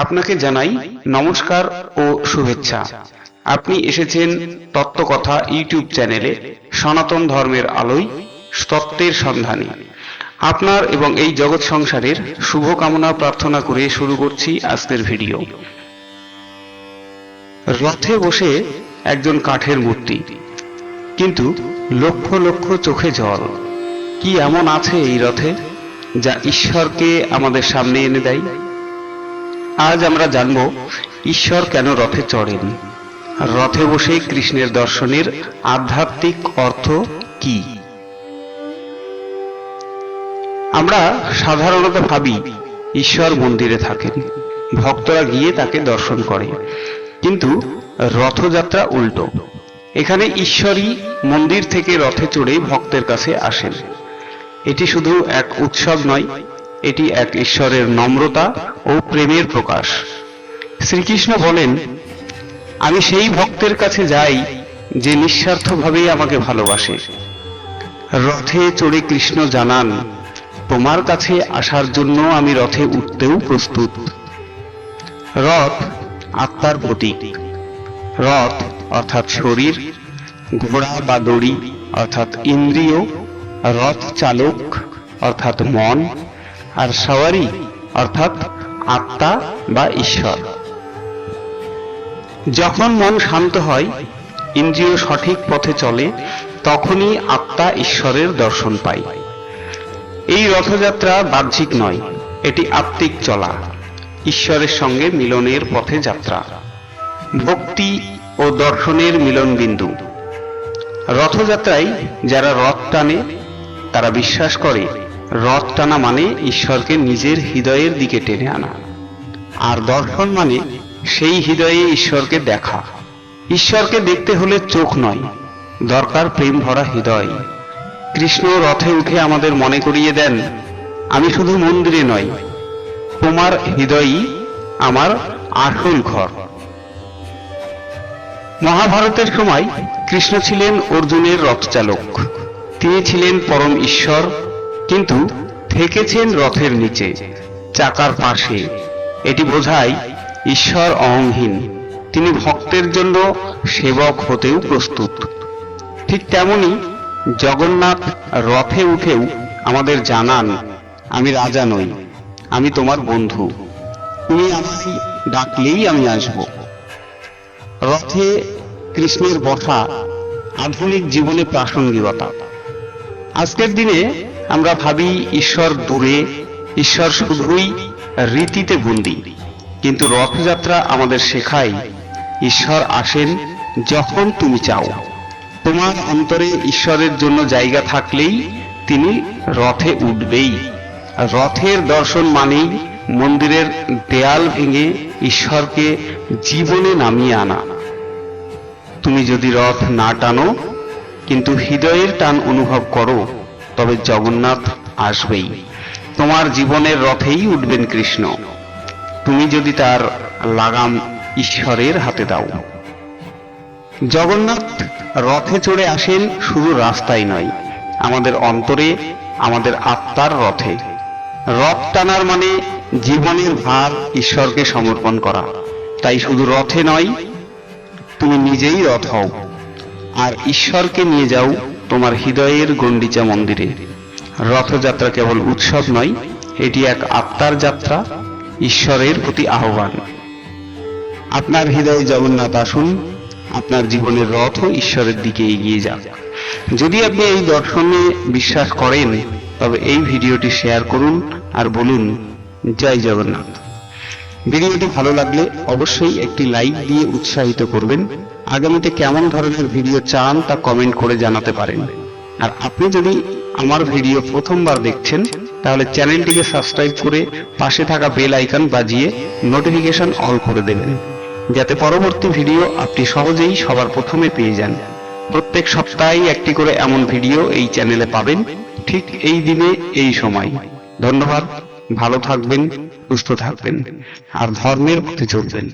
আপনাকে জানাই নমস্কার ও শুভেচ্ছা। আপনি এসেছেন তত্ত্বকথা ইউটিউব চ্যানেলে সনাতন ধর্মের আলোয় তত্ত্বের সন্ধানে। আপনার এবং এই জগৎ সংসারের শুভ কামনা প্রার্থনা করে শুরু করছি আজকের ভিডিও। রথে বসে একজন কাঠের মূর্তি, কিন্তু লক্ষ লক্ষ চোখে জল। কি এমন আছে এই রথে যা ঈশ্বরকে আমাদের সামনে এনে দেয়? আজ আমরা জানব ঈশ্বর কেন রথে চড়েন, রথে বসে কৃষ্ণের দর্শনের আধ্যাত্মিক অর্থ কি। আমরা সাধারণত ভাবি ঈশ্বর মন্দিরে থাকেন, ভক্তরা গিয়ে তাকে দর্শন করে, কিন্তু রথযাত্রা উল্টো। এখানে ঈশ্বরই মন্দির থেকে রথে চড়ে ভক্তের কাছে আসেন। এটি শুধু এক উৎসব নয়, এটি এক ঈশ্বরের নম্রতা ও প্রেমের প্রকাশ। শ্রীকৃষ্ণ বলেন, আমি সেই ভক্তের কাছে যাই যে নিঃস্বার্থভাবেই আমাকে ভালোবাসে। রথে চড়ে কৃষ্ণ জানান, তোমার কাছে আসার জন্য আমি রথে উঠতেও প্রস্তুত। রথ আত্মার প্রতীক। রথ অর্থাৎ শরীর, ঘোড়া বা দড়ি অর্থাৎ ইন্দ্রিয়, রথ চালক অর্থাৎ মন, আর সওয়ারি অর্থাৎ আত্মা বা ঈশ্বর। যখন মন শান্ত হয়, ইন্দ্রিয় সঠিক পথে চলে, তখনই আত্মা ঈশ্বরের দর্শন পায়। এই রথযাত্রা বাহ্যিক নয়, এটি আত্মিক চলা, ঈশ্বরের সঙ্গে মিলনের পথে যাত্রা, ভক্তি ও দর্শনের মিলন বিন্দু। রথযাত্রায় যারা রথ টানে তারা বিশ্বাস করে রথ টানা মানে ঈশ্বরকে নিজের হৃদয়ের দিকে টেনে আনা, আর দর্শন মানে সেই হৃদয়ে ঈশ্বরকে দেখা। ঈশ্বরকে দেখতে হলে চোখ নয়, দরকার প্রেম ভরা হৃদয়। কৃষ্ণ রথে উঠে আমাদের মনে করিয়ে দেন, আমি শুধু মন্দিরে নয়, তোমার হৃদয়ই আমার আসল ঘর। মহাভারতের সময় কৃষ্ণ ছিলেন অর্জুনের রথচালক। তিনি ছিলেন পরম ঈশ্বর, কিন্তু থেকেছেন রথের নিচে, চাকার পাশে। এটি বোঝায় ঈশ্বর অহংহীন, তিনি ভক্তের জন্য সেবক হতেও প্রস্তুত। ঠিক তেমনি জগন্নাথ রথে উঠেও আমাদের জানান, আমি রাজা নই, আমি তোমার বন্ধু, তুমি আমাকে ডাকলেই আমি আসব। রথে কৃষ্ণের বসা আধুনিক জীবনে প্রাসঙ্গিকতা। আজকের দিনে আমরা ভাবি ঈশ্বর দূরে, ঈশ্বর শুধুই রীতিতে বন্দী, কিন্তু রথযাত্রা আমাদের শেখায় ঈশ্বর আসেন যখন তুমি চাও। তোমার অন্তরে ঈশ্বরের জন্য জায়গা থাকলেই তিনি রথে উঠবেই। রথের দর্শন মানেই মন্দিরের দেয়াল ভেঙে ঈশ্বরকে জীবনে নামিয়ে আনা। তুমি যদি রথ না টানো, কিন্তু হৃদয়ের টান অনুভব করো, তবে জগন্নাথ আসবেই। তোমার জীবনের রথেই উঠবেন কৃষ্ণ, তুমি যদি তার লাগাম ঈশ্বরের হাতে দাও। জগন্নাথ রথে চড়ে আসেন শুধু রাস্তায় নয়, আমাদের অন্তরে, আমাদের আত্মার রথে। রথ টানার মানে জীবনের ভার ঈশ্বরকে সমর্পণ করা। তাই শুধু রথে নয়, তুমি নিজেই রথ হও, আর ঈশ্বরকে নিয়ে যাও তোমার হৃদয়ের গণ্ডিচা মন্দিরে। রথযাত্রা কেবল উৎসব নয়, এটি এক আত্মার যাত্রা, ঈশ্বরের প্রতি আহ্বান। আপনার হৃদয়ে জগন্নাথ আসুন, আপনার জীবনের রথ ঈশ্বরের দিকে এগিয়ে যাক। যদি আপনি এই দর্শনে বিশ্বাস করেন, তবে এই ভিডিওটি শেয়ার করুন আর বলুন, জয় জগন্নাথ। ভিডিওটি ভালো লাগলে অবশ্যই একটি লাইক দিয়ে উৎসাহিত করবেন। আগামীতে কেমন ধরনের ভিডিও চান তা কমেন্ট করে জানাতে পারেন। আর আপনি যদি আমার ভিডিও প্রথমবার দেখছেন, তাহলে চ্যানেলটিকে সাবস্ক্রাইব করে পাশে থাকা বেল আইকন বাজিয়ে নোটিফিকেশন অল করে দেবেন, যাতে পরবর্তী ভিডিও আপনি সহজেই সবার প্রথমে পেয়ে যান। প্রত্যেক সপ্তাহে একটি করে এমন ভিডিও এই চ্যানেলে পাবেন, ঠিক এই দিনে এই সময়। ধন্যবাদ, ভালো থাকবেন, সুস্থ থাকবেন, আর ধর্মের পথে চলবেন।